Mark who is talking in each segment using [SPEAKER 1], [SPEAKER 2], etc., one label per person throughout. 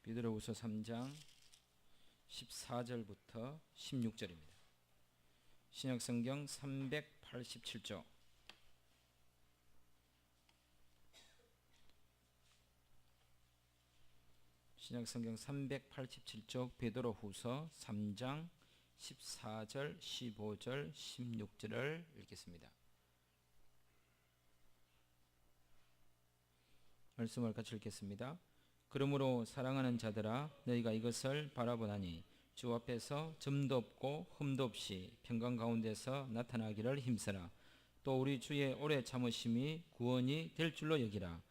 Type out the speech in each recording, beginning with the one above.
[SPEAKER 1] 베드로후서 3장 14절부터 16절입니다. 신약성경 387쪽 신약성경 387쪽 베드로후서 3장 14절, 15절, 16절을 읽겠습니다. 말씀을 같이 읽겠습니다. 그러므로 사랑하는 자들아 너희가 이것을 바라보나니 주 앞에서 점도 없고 흠도 없이 평강 가운데서 나타나기를 힘쓰라. 또 우리 주의 오래 참으심이 구원이 될 줄로 여기라.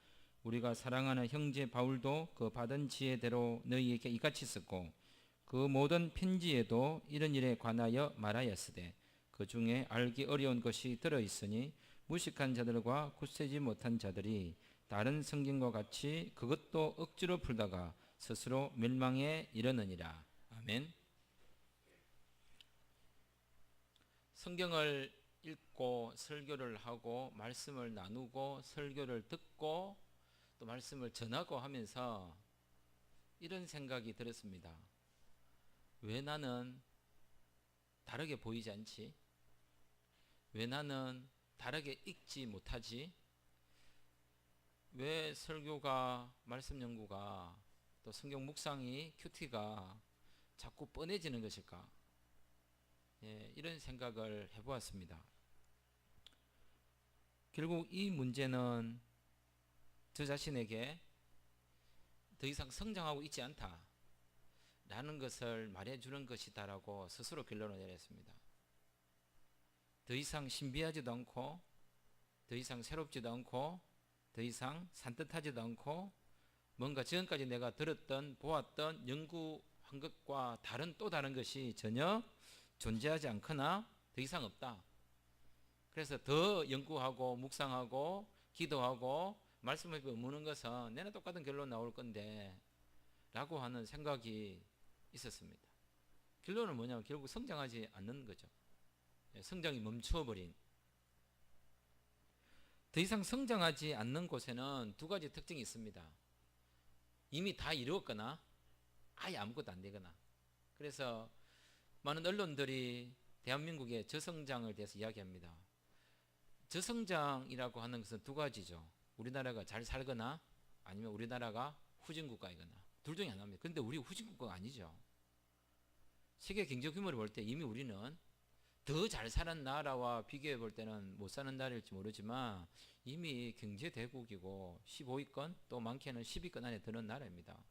[SPEAKER 1] 우리가 사랑하는 형제 바울도 그 받은 지혜대로 너희에게 이같이 썼고 그 모든 편지에도 이런 일에 관하여 말하였으되 그 중에 알기 어려운 것이 들어있으니 무식한 자들과 굳세지 못한 자들이 다른 성경과 같이 그것도 억지로 풀다가 스스로 멸망에 이르느니라. 아멘. 성경을 읽고 설교를 하고 말씀을 나누고 설교를 듣고 또 말씀을 전하고 하면서 이런 생각이 들었습니다. 왜 나는 다르게 보이지 않지? 왜 나는 다르게 읽지 못하지? 왜 설교가, 말씀 연구가, 또 성경 묵상이, 큐티가 자꾸 뻔해지는 것일까? 이런 생각을 해보았습니다. 결국 이 문제는 저 자신에게 더 이상 성장하고 있지 않다 라는 것을 말해주는 것이다라고 스스로 결론을 내렸습니다. 더 이상 신비하지도 않고 더 이상 새롭지도 않고 더 이상 산뜻하지도 않고 뭔가 지금까지 내가 들었던 보았던 연구한 것과 또 다른 것이 전혀 존재하지 않거나 더 이상 없다. 그래서 더 연구하고 묵상하고 기도하고 말씀을 묻는 것은 내나 똑같은 결론 나올 건데 라고 하는 생각이 있었습니다. 결론은 뭐냐면 결국 성장하지 않는 거죠. 성장이 멈춰버린. 더 이상 성장하지 않는 곳에는 두 가지 특징이 있습니다. 이미 다 이루었거나 아예 아무것도 안 되거나. 그래서 많은 언론들이 대한민국의 저성장을 대해서 이야기합니다. 저성장이라고 하는 것은 두 가지죠. 우리나라가 잘 살거나 아니면 우리나라가 후진국가이거나 둘 중에 하나입니다. 그런데 우리 후진국가가 아니죠. 세계 경제 규모를 볼 때 이미 우리는 더 잘 사는 나라와 비교해 볼 때는 못 사는 나라일지 모르지만 이미 경제 대국이고 15위권 또 많게는 10위권 안에 드는 나라입니다.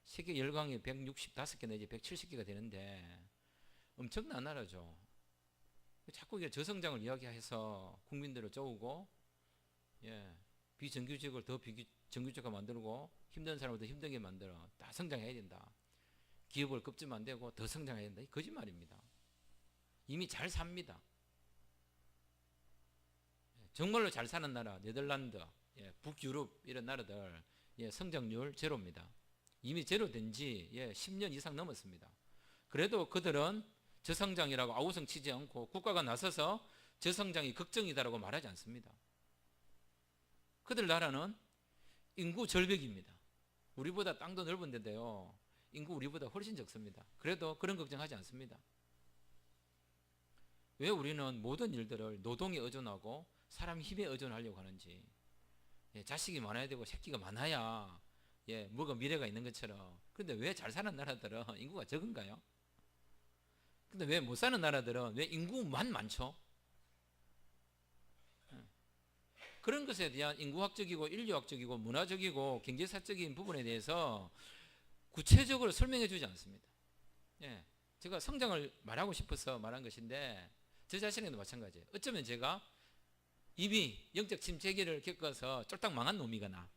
[SPEAKER 1] 세계 열강이 165개 내지 170개가 되는데 엄청난 나라죠. 자꾸 이게 저성장을 이야기해서 국민들을 쪼우고 비정규직을 더 정규직화 만들고 힘든 사람을 더 힘들게 만들어. 다 성장해야 된다. 기업을 급증 안 되고 더 성장해야 된다. 이 거짓말입니다. 이미 잘 삽니다. 정말로 잘 사는 나라 네덜란드, 북유럽 이런 나라들 성장률 제로입니다. 이미 제로된 지 10년 이상 넘었습니다. 그래도 그들은 저성장이라고 아우성 치지 않고 국가가 나서서 저성장이 걱정이다라고 말하지 않습니다. 그들 나라는 인구 절벽입니다. 우리보다 땅도 넓은데도요 인구 우리보다 훨씬 적습니다. 그래도 그런 걱정하지 않습니다. 왜 우리는 모든 일들을 노동에 의존하고 사람 힘에 의존하려고 하는지. 자식이 많아야 되고 새끼가 많아야 뭐가 미래가 있는 것처럼. 그런데 왜 잘 사는 나라들은 인구가 적은가요? 근데 왜 못 사는 나라들은 왜 인구만 많죠? 그런 것에 대한 인구학적이고 인류학적이고 문화적이고 경제사적인 부분에 대해서 구체적으로 설명해 주지 않습니다. 제가 성장을 말하고 싶어서 말한 것인데 저 자신에도 마찬가지예요. 어쩌면 제가 이미 영적 침체기를 겪어서 쫄딱 망한 놈이거나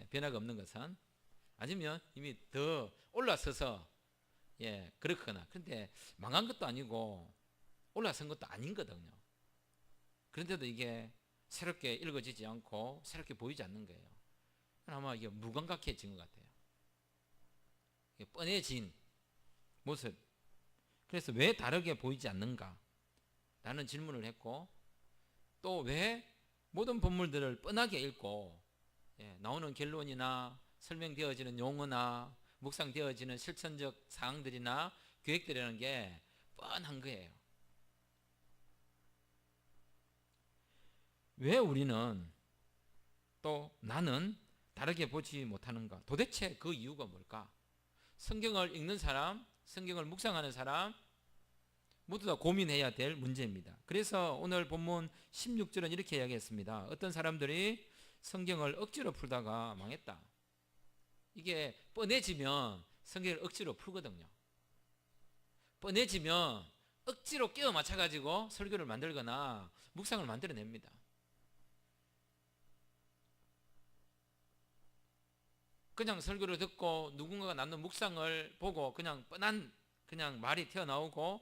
[SPEAKER 1] 변화가 없는 것은 아니면 이미 더 올라서서 그렇거나. 그런데 망한 것도 아니고 올라선 것도 아닌거든요. 그런데도 이게 새롭게 읽어지지 않고 새롭게 보이지 않는 거예요. 아마 이게 무감각해진 것 같아요. 뻔해진 모습. 그래서 왜 다르게 보이지 않는가 라는 질문을 했고 또 왜 모든 본문들을 뻔하게 읽고 나오는 결론이나 설명되어지는 용어나 묵상되어지는 실천적 사항들이나 계획들이라는 게 뻔한 거예요. 왜 우리는 또 나는 다르게 보지 못하는가? 도대체 그 이유가 뭘까? 성경을 읽는 사람, 성경을 묵상하는 사람 모두 다 고민해야 될 문제입니다. 그래서 오늘 본문 16절은 이렇게 이야기했습니다. 어떤 사람들이 성경을 억지로 풀다가 망했다. 이게 뻔해지면 성경을 억지로 풀거든요. 뻔해지면 억지로 끼워 맞춰가지고 설교를 만들거나 묵상을 만들어냅니다. 그냥 설교를 듣고 누군가가 남는 묵상을 보고 그냥 뻔한 그냥 말이 튀어나오고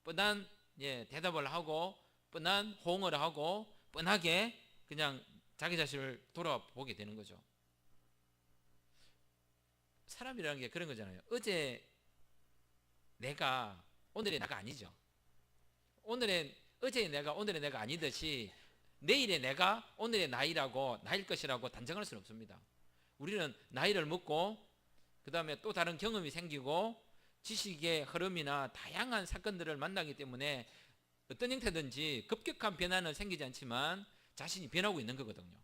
[SPEAKER 1] 뻔한 대답을 하고 뻔한 호응을 하고 뻔하게 그냥 자기 자신을 돌아보게 되는 거죠. 사람이라는 게 그런 거잖아요. 어제 내가 오늘의 내가 아니죠. 어제의 내가 오늘의 내가 아니듯이 내일의 내가 오늘의 나일 것이라고 단정할 수는 없습니다. 우리는 나이를 먹고 그 다음에 또 다른 경험이 생기고 지식의 흐름이나 다양한 사건들을 만나기 때문에 어떤 형태든지 급격한 변화는 생기지 않지만 자신이 변하고 있는 거거든요.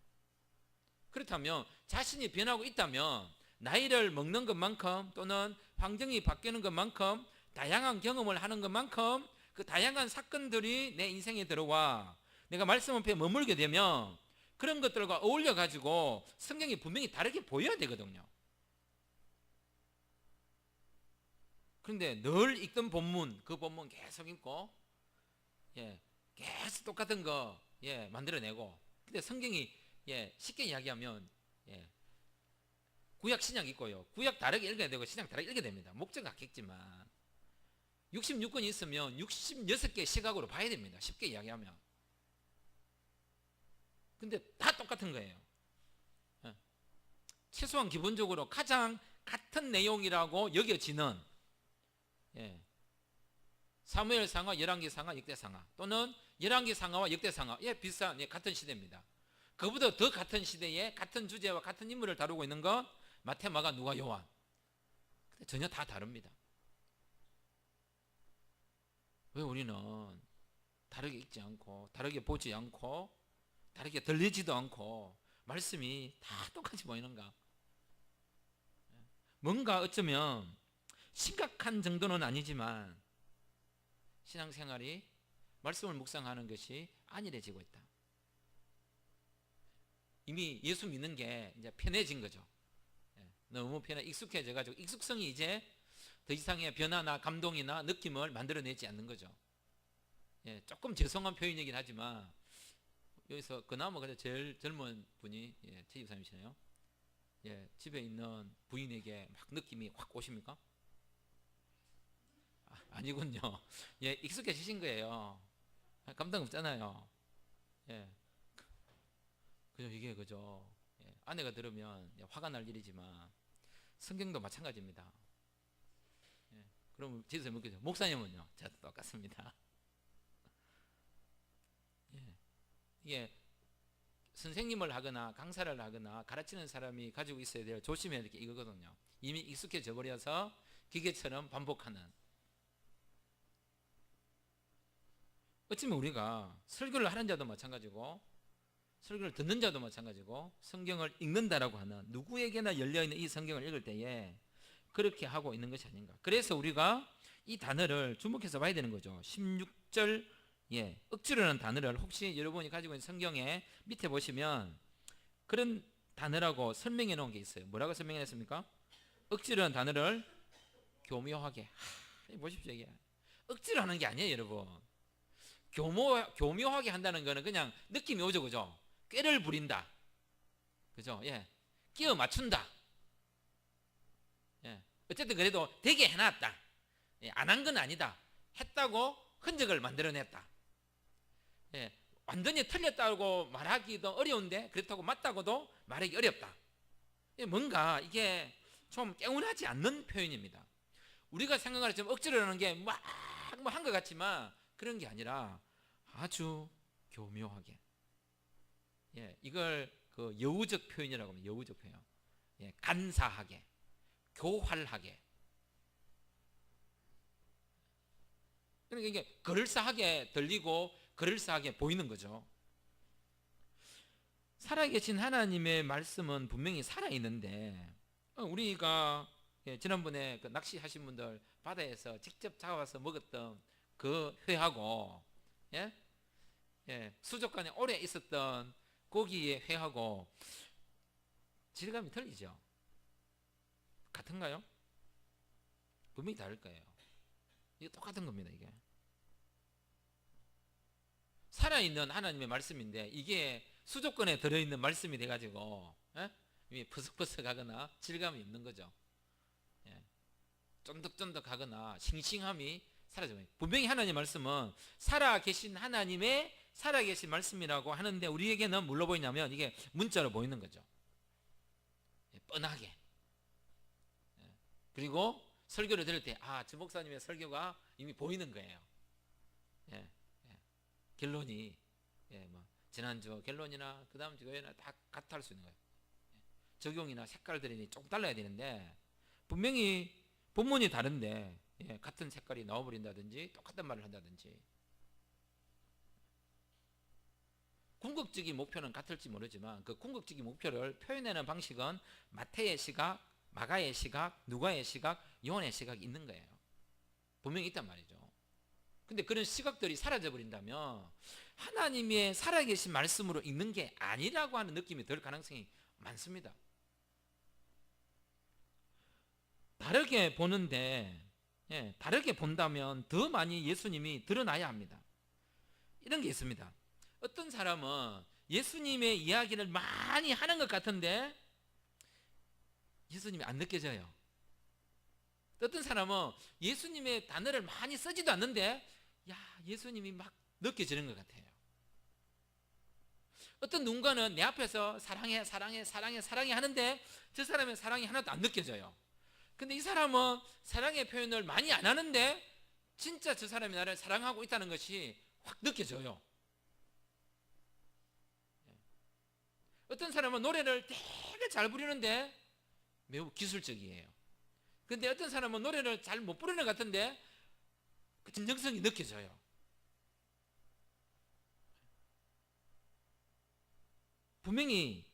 [SPEAKER 1] 그렇다면 자신이 변하고 있다면 나이를 먹는 것만큼 또는 환경이 바뀌는 것만큼 다양한 경험을 하는 것만큼 그 다양한 사건들이 내 인생에 들어와 내가 말씀 앞에 머물게 되면 그런 것들과 어울려 가지고 성경이 분명히 다르게 보여야 되거든요. 그런데 늘 읽던 본문, 그 본문 계속 읽고 계속 똑같은 거 만들어내고 근데 성경이 쉽게 이야기하면 구약 신약 있고요. 구약 다르게 읽어야 되고 신약 다르게 읽어야 됩니다. 목적 같겠지만 66권이 있으면 66개의 시각으로 봐야 됩니다. 쉽게 이야기하면. 근데 다 똑같은 거예요. 최소한 기본적으로 가장 같은 내용이라고 여겨지는 사무엘상하, 열왕기상하, 역대상하 또는 열왕기상하와 역대상하 비슷한 같은 시대입니다. 그보다 더 같은 시대에 같은 주제와 같은 인물을 다루고 있는 건 마태, 마가, 누가, 요한. 근데 전혀 다 다릅니다. 왜 우리는 다르게 읽지 않고 다르게 보지 않고 다르게 들리지도 않고 말씀이 다 똑같이 보이는가? 뭔가 어쩌면 심각한 정도는 아니지만 신앙생활이 말씀을 묵상하는 것이 안일해지고 있다. 이미 예수 믿는 게 이제 편해진 거죠. 너무 익숙해져 가지고 익숙성이 이제 더 이상의 변화나 감동이나 느낌을 만들어내지 않는 거죠. 조금 죄송한 표현이긴 하지만 여기서 그나마 제일 젊은 분이 최 집사님이시네요. 집에 있는 부인에게 막 느낌이 확 오십니까? 아니군요. 익숙해지신 거예요. 감당 없잖아요. 그죠, 이게 그죠. 아내가 들으면 화가 날 일이지만 성경도 마찬가지입니다. 그럼 제주에 묻겠죠. 목사님은요? 저도 똑같습니다. 이게 선생님을 하거나 강사를 하거나 가르치는 사람이 가지고 있어야 될 조심해야 될 게 이거거든요. 이미 익숙해져 버려서 기계처럼 반복하는. 어쩌면 우리가 설교를 하는 자도 마찬가지고 설교를 듣는 자도 마찬가지고 성경을 읽는다라고 하는 누구에게나 열려있는 이 성경을 읽을 때에 그렇게 하고 있는 것이 아닌가. 그래서 우리가 이 단어를 주목해서 봐야 되는 거죠. 16절 억지로라는 단어를 혹시 여러분이 가지고 있는 성경에 밑에 보시면 그런 단어라고 설명해 놓은 게 있어요. 뭐라고 설명해 놨습니까? 억지로라는 단어를 교묘하게. 보십시오. 이게 억지로 하는 게 아니에요, 여러분. 교묘하게 한다는 거는 그냥 느낌이 오죠, 그죠? 꾀를 부린다, 그죠? 끼워 맞춘다. 어쨌든 그래도 되게 해놨다. 안 한 건 아니다. 했다고 흔적을 만들어냈다. 완전히 틀렸다고 말하기도 어려운데 그렇다고 맞다고도 말하기 어렵다. 뭔가 이게 좀 개운하지 않는 표현입니다. 우리가 생각하는 좀 억지로 하는 게 막 한 것 같지만 그런 게 아니라 아주 교묘하게. 이걸 그 여우적 표현이라고 합니다. 여우적 표현. 간사하게, 교활하게. 그러니까 이게 그럴싸하게 들리고 그럴싸하게 보이는 거죠. 살아계신 하나님의 말씀은 분명히 살아있는데, 우리가 지난번에 그 낚시하신 분들 바다에서 직접 잡아서 먹었던 그 회하고, 예? 수족관에 오래 있었던 고기의 회하고 질감이 틀리죠. 같은가요? 분명히 다를 거예요. 이게 똑같은 겁니다. 이게 살아있는 하나님의 말씀인데 이게 수족관에 들어있는 말씀이 돼가지고 이미 퍼석퍼석하거나 질감이 없는 거죠. 쫀득쫀득하거나 싱싱함이 사라져요. 분명히 하나님의 말씀은 살아계신 하나님의 살아계신 말씀이라고 하는데 우리에게는 뭘로 보이냐면 이게 문자로 보이는 거죠. 뻔하게. 그리고 설교를 들을 때 저 목사님의 설교가 이미 보이는 거예요. 결론이 뭐 지난주 결론이나 그 다음 주 교회나 다 같아 할 수 있는 거예요. 적용이나 색깔들이 조금 달라야 되는데 분명히 본문이 다른데 같은 색깔이 나와버린다든지 똑같은 말을 한다든지, 궁극적인 목표는 같을지 모르지만 그 궁극적인 목표를 표현하는 방식은 마태의 시각, 마가의 시각, 누가의 시각, 요한의 시각이 있는 거예요. 분명히 있단 말이죠. 근데 그런 시각들이 사라져버린다면 하나님의 살아계신 말씀으로 읽는 게 아니라고 하는 느낌이 들 가능성이 많습니다. 다르게 보는데, 다르게 본다면 더 많이 예수님이 드러나야 합니다. 이런 게 있습니다. 어떤 사람은 예수님의 이야기를 많이 하는 것 같은데 예수님이 안 느껴져요. 어떤 사람은 예수님의 단어를 많이 쓰지도 않는데 예수님이 막 느껴지는 것 같아요. 어떤 누군가는 내 앞에서 사랑해 사랑해 사랑해 사랑해 하는데 저 사람의 사랑이 하나도 안 느껴져요. 근데 이 사람은 사랑의 표현을 많이 안 하는데 진짜 저 사람이 나를 사랑하고 있다는 것이 확 느껴져요. 어떤 사람은 노래를 되게 잘 부르는데 매우 기술적이에요. 근데 어떤 사람은 노래를 잘 못 부르는 것 같은데 그 진정성이 느껴져요. 분명히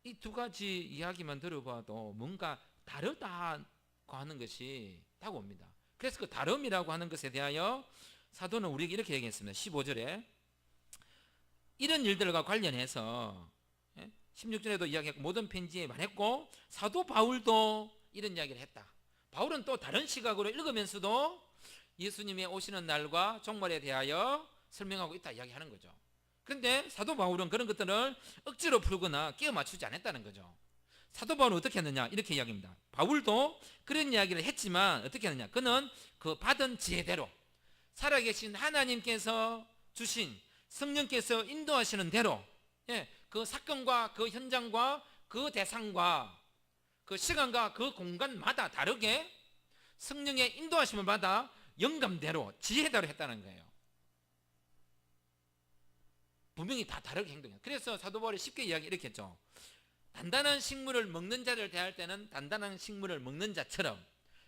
[SPEAKER 1] 이 두 가지 이야기만 들어봐도 뭔가 다르다고 하는 것이 다가옵니다. 그래서 그 다름이라고 하는 것에 대하여 사도는 우리에게 이렇게 얘기했습니다. 15절에 이런 일들과 관련해서 16절에도 이야기했고 모든 편지에 말했고 사도 바울도 이런 이야기를 했다. 바울은 또 다른 시각으로 읽으면서도 예수님의 오시는 날과 종말에 대하여 설명하고 있다 이야기하는 거죠. 그런데 사도 바울은 그런 것들을 억지로 풀거나 끼워 맞추지 않았다는 거죠. 사도 바울은 어떻게 했느냐 이렇게 이야기합니다. 바울도 그런 이야기를 했지만 어떻게 했느냐, 그는 그 받은 지혜대로 살아계신 하나님께서 주신 성령께서 인도하시는 대로 그 사건과 그 현장과 그 대상과 그 시간과 그 공간마다 다르게 성령의 인도하심을 받아 영감대로 지혜대로 했다는 거예요. 분명히 다 다르게 행동해요. 그래서 사도 바울이 쉽게 이야기 이렇게 했죠. 단단한 식물을 먹는 자를 대할 때는 단단한 식물을 먹는 자처럼,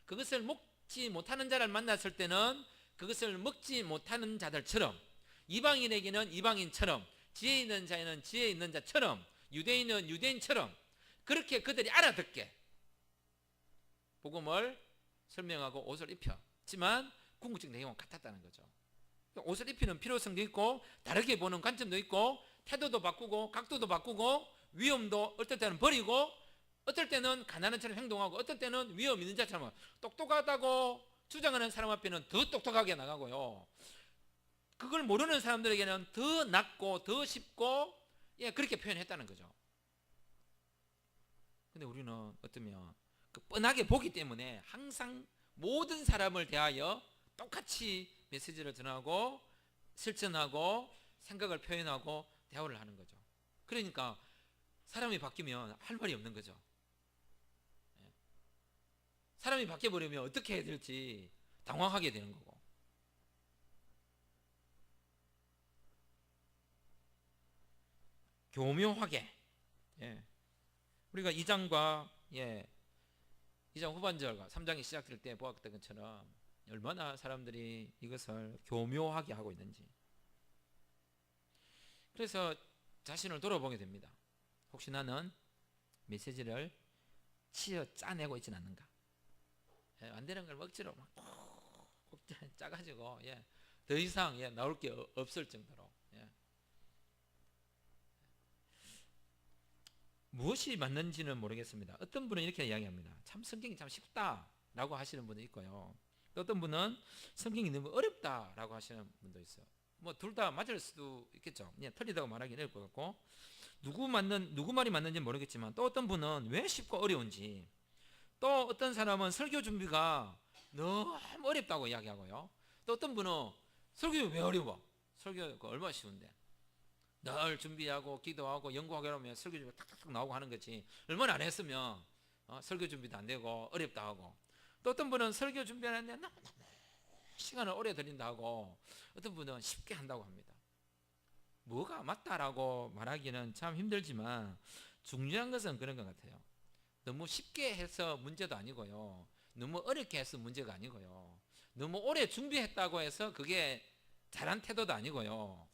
[SPEAKER 1] 그것을 먹지 못하는 자를 만났을 때는 그것을 먹지 못하는 자들처럼, 이방인에게는 이방인처럼, 지혜 있는 자에는 지혜 있는 자처럼, 유대인은 유대인처럼 그렇게 그들이 알아듣게 복음을 설명하고 옷을 입혔지만 궁극적 내용은 같았다는 거죠. 옷을 입히는 필요성도 있고 다르게 보는 관점도 있고 태도도 바꾸고 각도도 바꾸고 위험도 어떨 때는 버리고 어떨 때는 가난한 자처럼 행동하고 어떨 때는 위험 있는 자처럼 똑똑하다고 주장하는 사람 앞에는 더 똑똑하게 나가고요. 그걸 모르는 사람들에게는 더 낮고 더 쉽고 그렇게 표현했다는 거죠. 근데 우리는 어쩌면 그 뻔하게 보기 때문에 항상 모든 사람을 대하여 똑같이 메시지를 전하고 실천하고 생각을 표현하고 대화를 하는 거죠. 그러니까 사람이 바뀌면 할 말이 없는 거죠. 사람이 바뀌어버리면 어떻게 해야 될지 당황하게 되는 거고. 교묘하게 우리가 2장과 2장 후반절과 3장이 시작될 때 보았던 것처럼 얼마나 사람들이 이것을 교묘하게 하고 있는지. 그래서 자신을 돌아보게 됩니다. 혹시 나는 메시지를 치어 짜내고 있지는 않는가? 예, 안 되는 걸 억지로 막 짜가지고 더 이상 나올 게 없을 정도로. 무엇이 맞는지는 모르겠습니다. 어떤 분은 이렇게 이야기합니다. 참 성경이 참 쉽다라고 하시는 분도 있고요. 또 어떤 분은 성경이 너무 어렵다라고 하시는 분도 있어요. 뭐 둘 다 맞을 수도 있겠죠. 틀리다고 말하기는 어려울 것 같고, 누구 말이 맞는지 모르겠지만, 또 어떤 분은 왜 쉽고 어려운지, 또 어떤 사람은 설교 준비가 너무 어렵다고 이야기하고요. 또 어떤 분은 설교 왜 어려워? 설교가 얼마나 쉬운데. 늘 준비하고 기도하고 연구하고 이러면 설교 준비가 탁탁 나오고 하는 거지. 얼마나 안 했으면 설교 준비도 안 되고 어렵다 하고. 또 어떤 분은 설교 준비하는데 너무 시간을 오래 들인다 하고, 어떤 분은 쉽게 한다고 합니다. 뭐가 맞다라고 말하기는 참 힘들지만 중요한 것은 그런 것 같아요. 너무 쉽게 해서 문제도 아니고요, 너무 어렵게 해서 문제가 아니고요, 너무 오래 준비했다고 해서 그게 잘한 태도도 아니고요,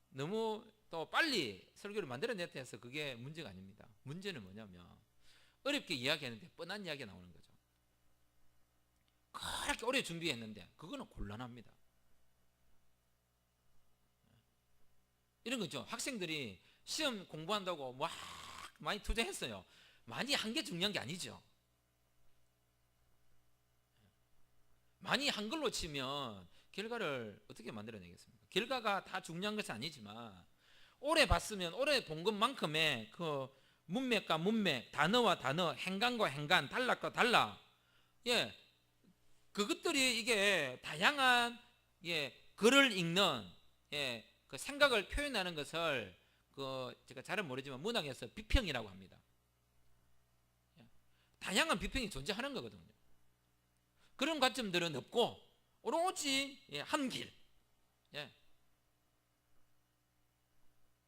[SPEAKER 1] 너무 또 빨리 설교를 만들어냈다 해서 그게 문제가 아닙니다. 문제는 뭐냐면 어렵게 이야기하는데 뻔한 이야기가 나오는 거죠. 그렇게 오래 준비했는데 그거는 곤란합니다. 이런 거죠. 학생들이 시험 공부한다고 막 많이 투자했어요. 많이 한 게 중요한 게 아니죠. 많이 한 걸로 치면 결과를 어떻게 만들어내겠습니까? 결과가 다 중요한 것은 아니지만 오래 봤으면 오래 본 것만큼의 그 문맥과 문맥, 단어와 단어, 행간과 행간, 단락과 단락, 그것들이 이게 다양한 글을 읽는 그 생각을 표현하는 것을 제가 잘은 모르지만 문학에서 비평이라고 합니다. 다양한 비평이 존재하는 거거든요. 그런 관점들은 없고 오로지 한 길.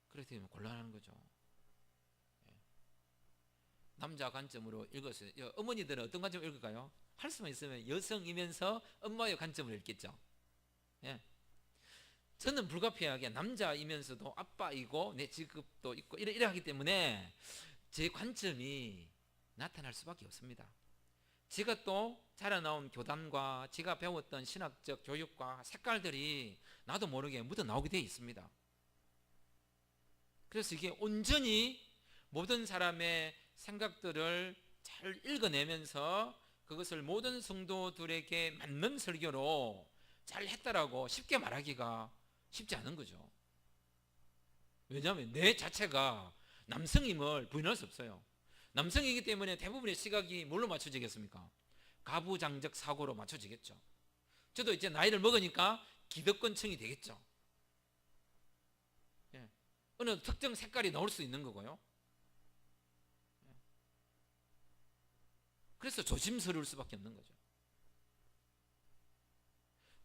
[SPEAKER 1] 그렇게 되면 곤란한 거죠. 남자 관점으로 읽었어요. 어머니들은 어떤 관점으로 읽을까요? 할 수만 있으면 여성이면서 엄마의 관점으로 읽겠죠. 저는 불가피하게 남자이면서도 아빠이고 내 직업도 있고 이래 하기 때문에 제 관점이 나타날 수밖에 없습니다. 제가 또 자라나온 교단과 제가 배웠던 신학적 교육과 색깔들이 나도 모르게 묻어 나오게 되어 있습니다. 그래서 이게 온전히 모든 사람의 생각들을 잘 읽어내면서 그것을 모든 성도들에게 맞는 설교로 잘 했다라고 쉽게 말하기가 쉽지 않은 거죠. 왜냐하면 내 자체가 남성임을 부인할 수 없어요. 남성이기 때문에 대부분의 시각이 뭘로 맞춰지겠습니까? 가부장적 사고로 맞춰지겠죠. 저도 이제 나이를 먹으니까 기득권층이 되겠죠. 어느 특정 색깔이 나올 수 있는 거고요. 그래서 조심스러울 수밖에 없는 거죠.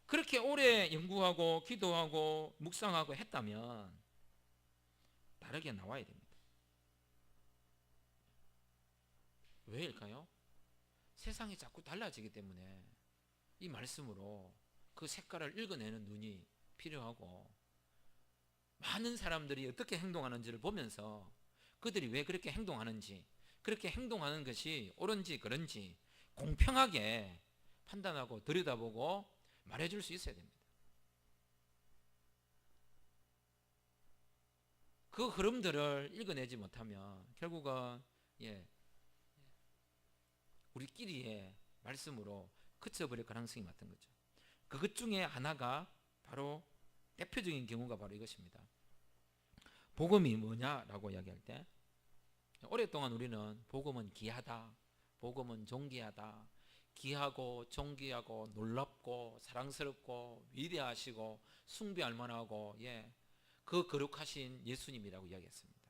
[SPEAKER 1] 그렇게 오래 연구하고 기도하고 묵상하고 했다면 다르게 나와야 됩니다. 왜일까요? 세상이 자꾸 달라지기 때문에 이 말씀으로 그 색깔을 읽어내는 눈이 필요하고, 많은 사람들이 어떻게 행동하는지를 보면서 그들이 왜 그렇게 행동하는지, 그렇게 행동하는 것이 옳은지 그른지 공평하게 판단하고 들여다보고 말해줄 수 있어야 됩니다. 그 흐름들을 읽어내지 못하면 결국은 우리끼리의 말씀으로 그쳐버릴 가능성이 많던 거죠. 그것 중에 하나가 바로 대표적인 경우가 바로 이것입니다. 복음이 뭐냐라고 이야기할 때 오랫동안 우리는 복음은 귀하다, 복음은 존귀하다, 귀하고 존귀하고 놀랍고 사랑스럽고 위대하시고 숭배할 만하고 그 거룩하신 예수님이라고 이야기했습니다.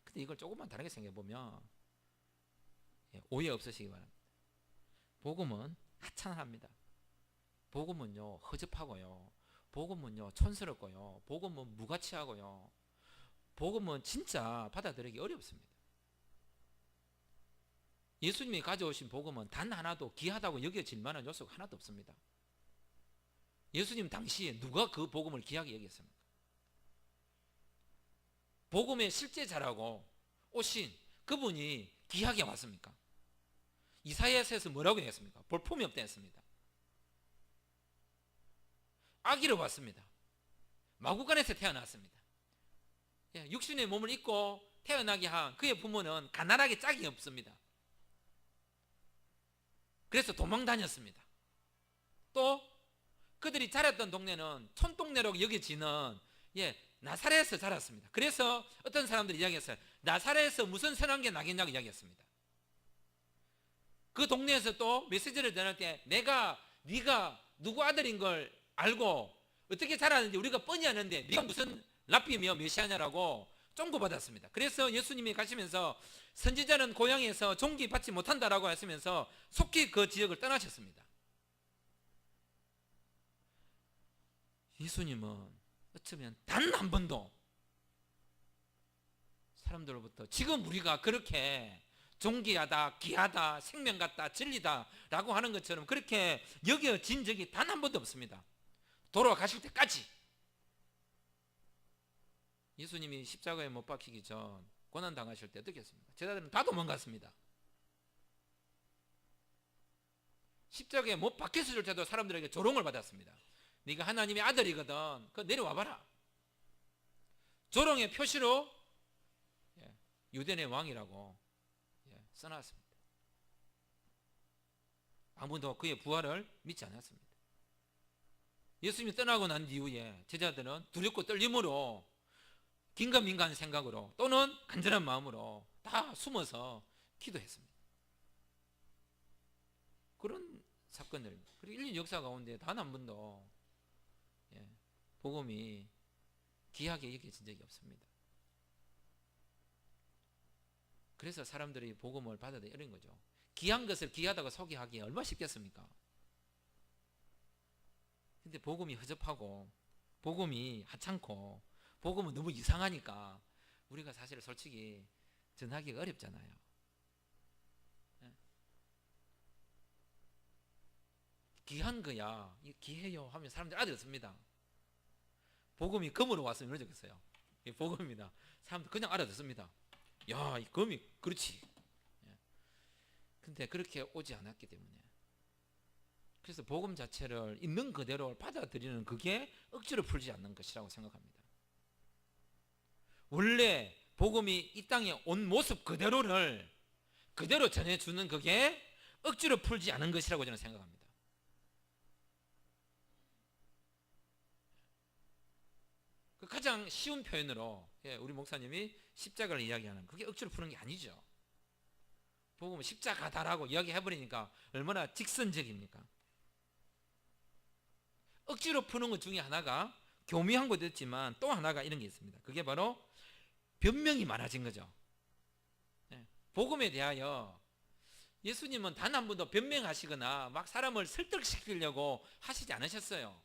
[SPEAKER 1] 근데 이걸 조금만 다르게 생각해 보면 오해 없으시기 바랍니다. 복음은 하찮합니다. 복음은요 허접하고요, 복음은요 촌스럽고요, 복음은 무가치하고요, 복음은 진짜 받아들이기 어렵습니다. 예수님이 가져오신 복음은 단 하나도 귀하다고 여겨질 만한 요소가 하나도 없습니다. 예수님 당시에 누가 그 복음을 귀하게 여겼습니까? 복음의 실제자라고 오신 그분이 귀하게 왔습니까? 이사야서에서 뭐라고 했습니까? 볼품이 없다 했습니다. 아기로 왔습니다. 마구간에서 태어났습니다. 육신의 몸을 입고 태어나게 한 그의 부모는 가난하게 짝이 없습니다. 그래서 도망 다녔습니다. 또 그들이 자랐던 동네는 촌동네로 여겨지는 나사렛에서 자랐습니다. 그래서 어떤 사람들이 이야기했어요. 나사렛에서 무슨 선한 게 나겠냐고 이야기했습니다. 그 동네에서 또 메시지를 전할 때 네가 누구 아들인 걸 알고 어떻게 자랐는지 우리가 뻔히 아는데 네가 무슨 랍비며 메시아냐라고 쫑구받았습니다. 그래서 예수님이 가시면서 선지자는 고향에서 존귀 받지 못한다라고 하시면서 속히 그 지역을 떠나셨습니다. 예수님은 어쩌면 단 한 번도 사람들로부터 지금 우리가 그렇게 존귀하다, 귀하다, 생명 같다, 진리다 라고 하는 것처럼 그렇게 여겨진 적이 단 한 번도 없습니다. 돌아가실 때까지. 예수님이 십자가에 못 박히기 전 고난당하실 때 어떻게 했습니까? 제자들은 다 도망갔습니다. 십자가에 못 박혔을 때도 사람들에게 조롱을 받았습니다. 네가 하나님의 아들이거든 그거 내려와봐라. 조롱의 표시로 유대인의 왕이라고 써놨습니다. 아무도 그의 부활을 믿지 않았습니다. 예수님이 떠나고 난 이후에 제자들은 두렵고 떨림으로 긴가민가한 생각으로 또는 간절한 마음으로 다 숨어서 기도했습니다. 그런 사건들입니다. 그리고 인류 역사 가운데 단 한 번도 복음이 귀하게 여겨진 적이 없습니다. 그래서 사람들이 복음을 받아들이기 어려운 거죠. 귀한 것을 귀하다고 소개하기 얼마나 쉽겠습니까? 근데 복음이 허접하고 복음이 하찮고 복음은 너무 이상하니까 우리가 사실 솔직히 전하기가 어렵잖아요. 귀한 거야, 귀해요 하면 사람들이 알아듣습니다. 복음이 금으로 왔으면 이런 적 있어요. 복음입니다. 사람들 그냥 알아듣습니다. 야, 이 금이 그렇지. 근데 그렇게 오지 않았기 때문에 그래서 복음 자체를 있는 그대로 받아들이는 그게 억지로 풀지 않는 것이라고 생각합니다. 원래 복음이 이 땅에 온 모습 그대로를 그대로 전해주는 그게 억지로 풀지 않은 것이라고 저는 생각합니다. 그 가장 쉬운 표현으로 우리 목사님이 십자가를 이야기하는 그게 억지로 푸는 게 아니죠. 복음은 십자가다라고 이야기해버리니까 얼마나 직선적입니까? 억지로 푸는 것 중에 하나가 교묘한 것도 있지만 또 하나가 이런 게 있습니다. 그게 바로 변명이 많아진 거죠. 복음에 대하여 예수님은 단 한 번도 변명하시거나 막 사람을 설득시키려고 하시지 않으셨어요.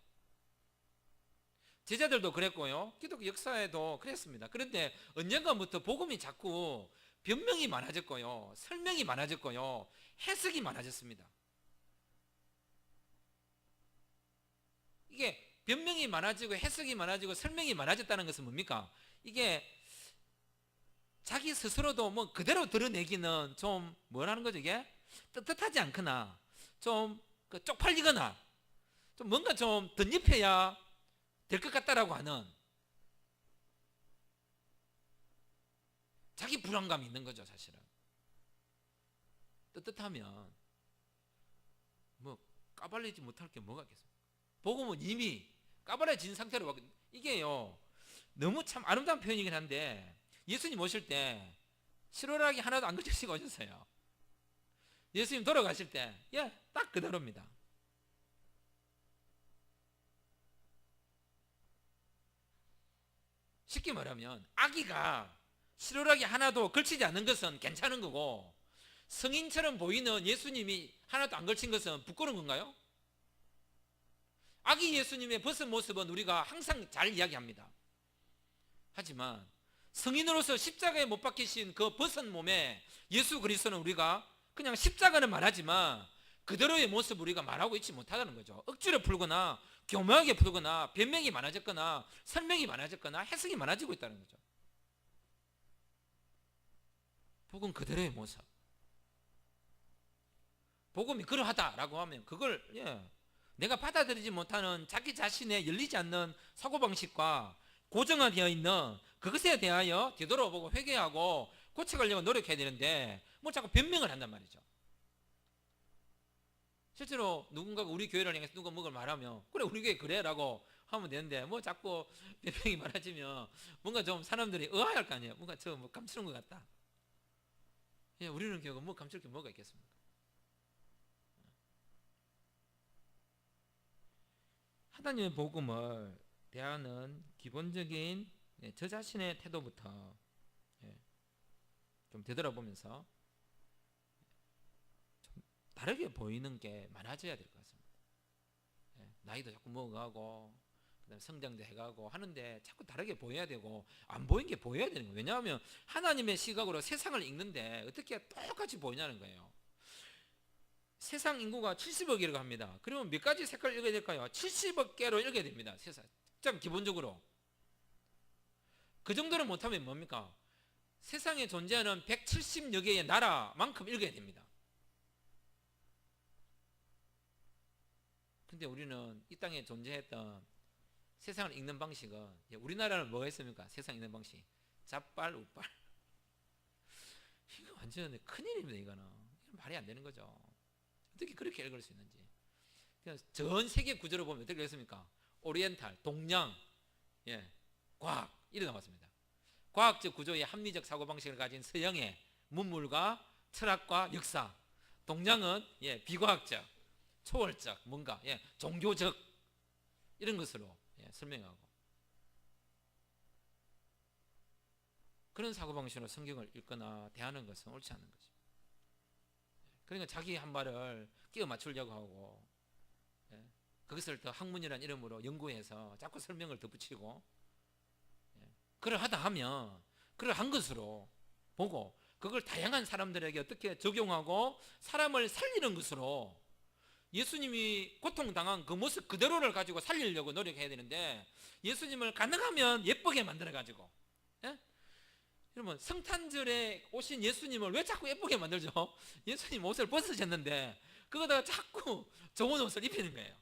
[SPEAKER 1] 제자들도 그랬고요. 기독교 역사에도 그랬습니다. 그런데 언젠가부터 복음이 자꾸 변명이 많아졌고요. 설명이 많아졌고요. 해석이 많아졌습니다. 이게 변명이 많아지고 해석이 많아지고 설명이 많아졌다는 것은 뭡니까? 이게 자기 스스로도 뭐 그대로 드러내기는 좀 뭐라는 거죠 이게? 떳떳하지 않거나 좀 쪽팔리거나 좀 뭔가 좀 덧입혀야 될 것 같다라고 하는 자기 불안감이 있는 거죠. 사실은 떳떳하면 뭐 까발리지 못할 게 뭐가 있겠습니까? 복음은 이미 까발려진 상태로 이게요 너무 참 아름다운 표현이긴 한데 예수님 오실 때 실오라기 하나도 안 걸치시고 오셨어요. 예수님 돌아가실 때 딱 그대로입니다. 쉽게 말하면 아기가 실오라기 하나도 걸치지 않는 것은 괜찮은 거고 성인처럼 보이는 예수님이 하나도 안 걸친 것은 부끄러운 건가요? 아기 예수님의 벗은 모습은 우리가 항상 잘 이야기합니다. 하지만 성인으로서 십자가에 못 박히신 그 벗은 몸에 예수 그리스도는 우리가 그냥 십자가는 말하지만 그대로의 모습 우리가 말하고 있지 못하다는 거죠. 억지로 풀거나 교묘하게 풀거나 변명이 많아졌거나 설명이 많아졌거나 해석이 많아지고 있다는 거죠. 복음 그대로의 모습. 복음이 그러하다라고 하면 그걸 내가 받아들이지 못하는 자기 자신의 열리지 않는 사고방식과 고정화되어 있는 그것에 대하여 되돌아보고 회개하고 고쳐가려고 노력해야 되는데 뭐 자꾸 변명을 한단 말이죠. 실제로 누군가가 우리 교회를 향해서 누가 뭐를 말하면 그래 우리 교회 그래라고 하면 되는데 뭐 자꾸 변명이 많아지면 뭔가 좀 사람들이 의아할 거 아니에요. 뭔가 저 뭐 감추는 것 같다. 우리는 교회가 뭐 감출 게 뭐가 있겠습니까? 하나님의 복음을 대하는 기본적인 저 자신의 태도부터 좀 되돌아보면서 좀 다르게 보이는 게 많아져야 될 것 같습니다. 나이도 자꾸 먹어가고 그다음에 성장도 해가고 하는데 자꾸 다르게 보여야 되고 안 보인 게 보여야 되는 거예요. 왜냐하면 하나님의 시각으로 세상을 읽는데 어떻게 똑같이 보이냐는 거예요. 세상 인구가 70억이라고 합니다. 그러면 몇 가지 색깔을 읽어야 될까요? 70억 개로 읽어야 됩니다. 세상 좀 기본적으로 그 정도를 못하면 뭡니까? 세상에 존재하는 170여 개의 나라만큼 읽어야 됩니다. 근데 우리는 이 땅에 존재했던 세상을 읽는 방식은 우리나라는 뭐가 있습니까? 세상 읽는 방식 잡발 우빨 이거 완전 큰일입니다. 이거는 말이 안 되는 거죠. 어떻게 그렇게 읽을 수 있는지. 전 세계 구조로 보면 어떻게 읽습니까? 오리엔탈, 동양, 과학 이렇게 나왔습니다. 과학적 구조의 합리적 사고방식을 가진 서양의 문물과 철학과 역사, 동양은 비과학적, 초월적, 뭔가 종교적 이런 것으로 설명하고 그런 사고방식으로 성경을 읽거나 대하는 것은 옳지 않는 거죠. 그러니까 자기 한 말을 끼워 맞추려고 하고 그것을 더 학문이라는 이름으로 연구해서 자꾸 설명을 덧붙이고 그러하다 하면 그러한 것으로 보고 그걸 다양한 사람들에게 어떻게 적용하고 사람을 살리는 것으로 예수님이 고통당한 그 모습 그대로를 가지고 살리려고 노력해야 되는데 예수님을 가능하면 예쁘게 만들어가지고 여러분 성탄절에 오신 예수님을 왜 자꾸 예쁘게 만들죠? 예수님 옷을 벗으셨는데 그거다가 자꾸 좋은 옷을 입히는 거예요.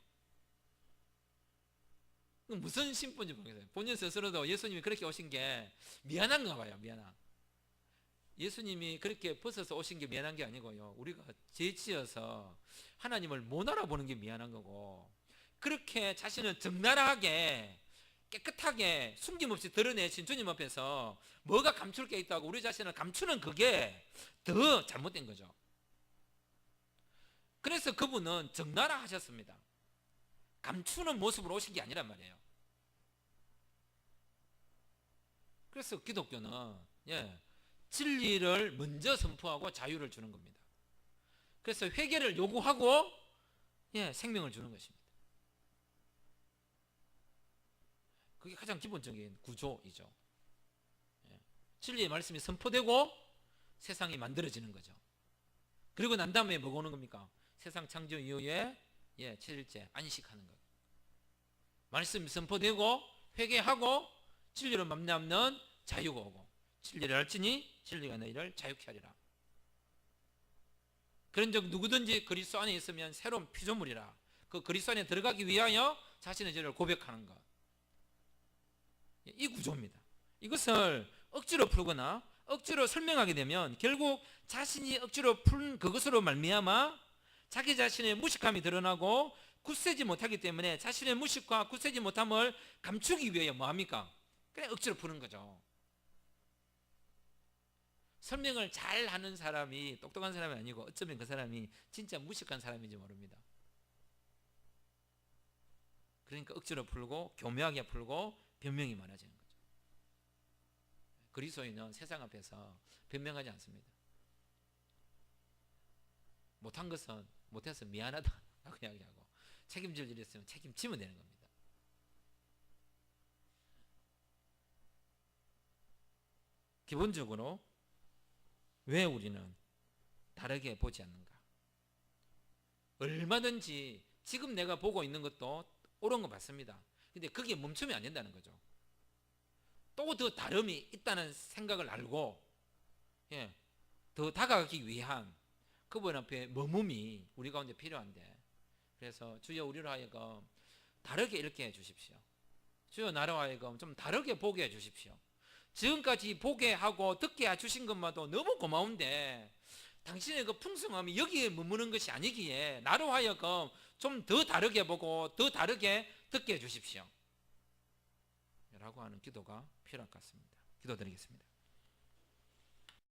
[SPEAKER 1] 무슨 심보인지 모르겠어요. 본인 스스로도 예수님이 그렇게 오신 게 미안한가 봐요. 미안한. 예수님이 그렇게 벗어서 오신 게 미안한 게 아니고요. 우리가 죄지어서 하나님을 못 알아보는 게 미안한 거고 그렇게 자신을 적나라하게 깨끗하게 숨김없이 드러내신 주님 앞에서 뭐가 감출 게 있다고 우리 자신을 감추는 그게 더 잘못된 거죠. 그래서 그분은 적나라 하셨습니다. 감추는 모습으로 오신 게 아니란 말이에요. 그래서 기독교는 진리를 먼저 선포하고 자유를 주는 겁니다. 그래서 회개를 요구하고 생명을 주는 것입니다. 그게 가장 기본적인 구조이죠. 진리의 말씀이 선포되고 세상이 만들어지는 거죠. 그리고 난 다음에 뭐가 오는 겁니까? 세상 창조 이후에 7일째 안식하는 것. 말씀이 선포되고 회개하고 진리로 맘내없는 자유가 오고 진리를 알지니 진리가 너희를 자유케 하리라. 그런즉 누구든지 그리스도 안에 있으면 새로운 피조물이라. 그 그리스도 안에 들어가기 위하여 자신의 죄를 고백하는 것. 이 구조입니다. 이것을 억지로 풀거나 억지로 설명하게 되면 결국 자신이 억지로 푼 그것으로 말미암아 자기 자신의 무식함이 드러나고 굳세지 못하기 때문에 자신의 무식과 굳세지 못함을 감추기 위해 뭐합니까? 그냥 억지로 푸는 거죠. 설명을 잘 하는 사람이 똑똑한 사람이 아니고 어쩌면 그 사람이 진짜 무식한 사람인지 모릅니다. 그러니까 억지로 풀고 교묘하게 풀고 변명이 많아지는 거죠. 그리스도인은 세상 앞에서 변명하지 않습니다. 못한 것은 못해서 미안하다라고 이야기하고 책임질 일이 있으면 책임지면 되는 겁니다. 기본적으로 왜 우리는 다르게 보지 않는가. 얼마든지 지금 내가 보고 있는 것도 옳은 거 맞습니다. 근데 거기에 멈추면 안 된다는 거죠. 또 더 다름이 있다는 생각을 알고 더 다가가기 위한 그분 앞에 머뭄이 우리 가운데 필요한데, 그래서 주여 우리로 하여금 다르게 읽게 해 주십시오. 주여 나로 하여금 좀 다르게 보게 해 주십시오. 지금까지 보게 하고 듣게 해 주신 것만도 너무 고마운데 당신의 그 풍성함이 여기에 머무는 것이 아니기에 나로 하여금 좀 더 다르게 보고 더 다르게 듣게 해 주십시오 라고 하는 기도가 필요할 것 같습니다. 기도드리겠습니다.